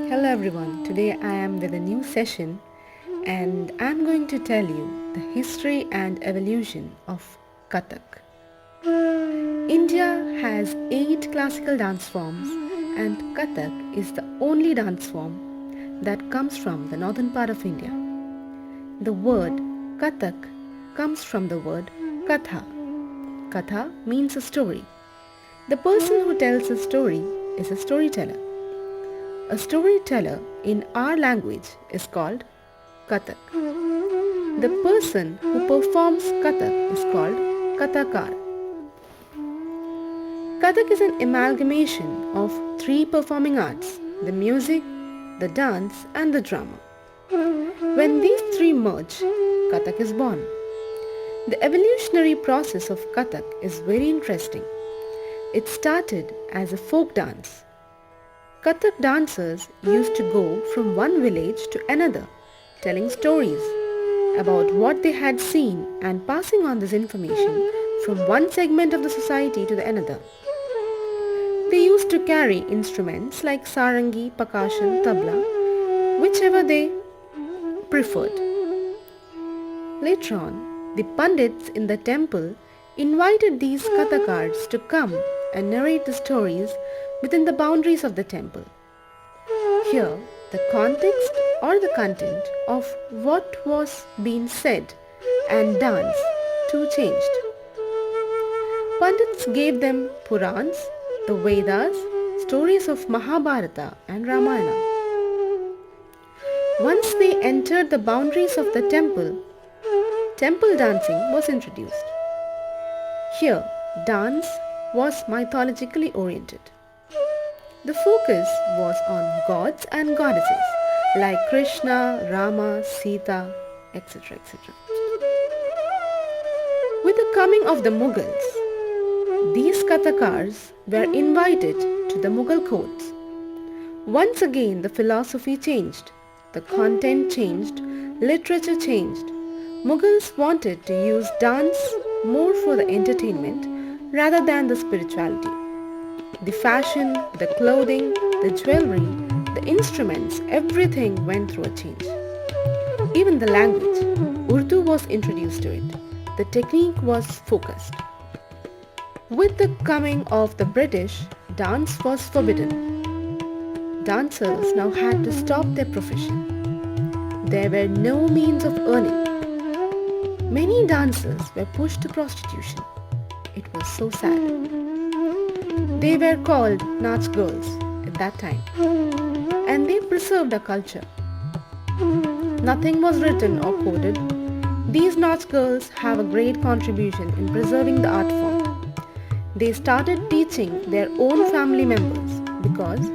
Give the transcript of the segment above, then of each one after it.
Hello everyone, today I am with a new session and I'm going to tell you the history and evolution of Kathak. India has 8 classical dance forms and Kathak is the only dance form that comes from the northern part of India. The word Kathak comes from the word Katha. Katha means a story. The person who tells a story is a storyteller. A storyteller in our language is called Kathak. The person who performs Kathak is called Kathakar. Kathak is an amalgamation of 3 performing arts, the music, the dance and the drama. When these 3 merge, Kathak is born. The evolutionary process of Kathak is very interesting. It started as a folk dance. Kathak dancers used to go from one village to another, telling stories about what they had seen and passing on this information from one segment of the society to the another. They used to carry instruments like sarangi, pakashan, tabla, whichever they preferred. Later on, the pandits in the temple invited these Kathakars to come and narrate the stories within the boundaries of the temple. Here, the context or the content of what was being said and danced too changed. Pandits gave them Purans, the Vedas, stories of Mahabharata and Ramayana. Once they entered the boundaries of the temple dancing was introduced. Here, dance was mythologically oriented. The focus was on gods and goddesses like Krishna, Rama, Sita, etc. etc. With the coming of the Mughals, these Kathakars were invited to the Mughal courts. Once again the philosophy changed, the content changed, literature changed. Mughals wanted to use dance more for the entertainment rather than the spirituality. The fashion, the clothing, the jewelry, the instruments, everything went through a change. Even the language, Urdu was introduced to it. The technique was focused. With the coming of the British, dance was forbidden. Dancers now had to stop their profession. There were no means of earning. Many dancers were pushed to prostitution. It was so sad. They were called Nach girls at that time, and they preserved a culture. Nothing was written or coded. These Nach girls have a great contribution in preserving the art form. They started teaching their own family members because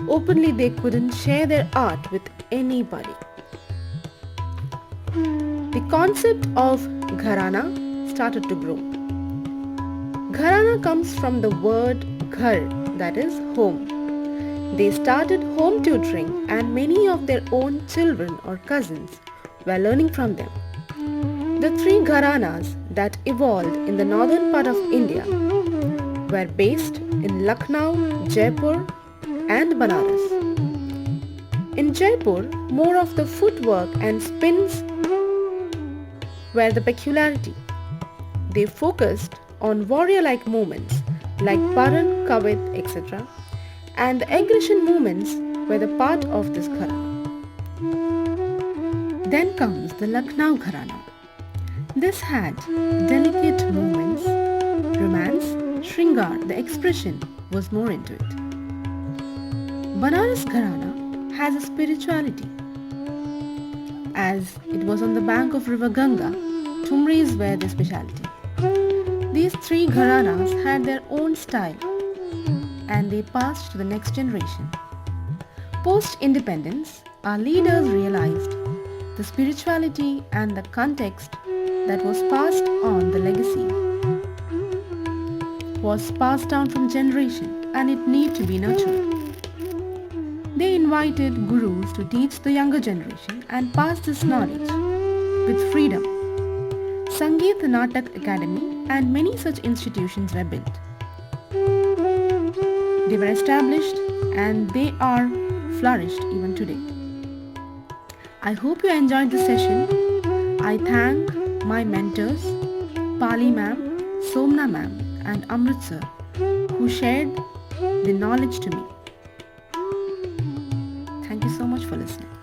openly they couldn't share their art with anybody. The concept of gharana started to grow. Gharana comes from the word ghar, that is home. They started home tutoring and many of their own children or cousins were learning from them. The 3 gharanas that evolved in the northern part of India were based in Lucknow, Jaipur and Banaras. In Jaipur, more of the footwork and spins were the peculiarity. They focused on warrior-like movements like Paran, Kavit, etc. and the aggression movements were the part of this gharana. Then comes the Lucknow gharana. This had delicate movements, romance, shringar, the expression was more into it. Banaras gharana has a spirituality. As it was on the bank of river Ganga, Tumris were their speciality. These 3 gharanas had their own style and they passed to the next generation. Post-independence, our leaders realized the spirituality and the context that was passed on, the legacy was passed down from generation and it needed to be nurtured. They invited gurus to teach the younger generation and pass this knowledge with freedom. Sangeet Natak Academy and many such institutions were built. They were established and they are flourished even today. I hope you enjoyed the session. I thank my mentors, Pali ma'am, Somna ma'am and Amrit sir, who shared the knowledge to me. Thank you so much for listening.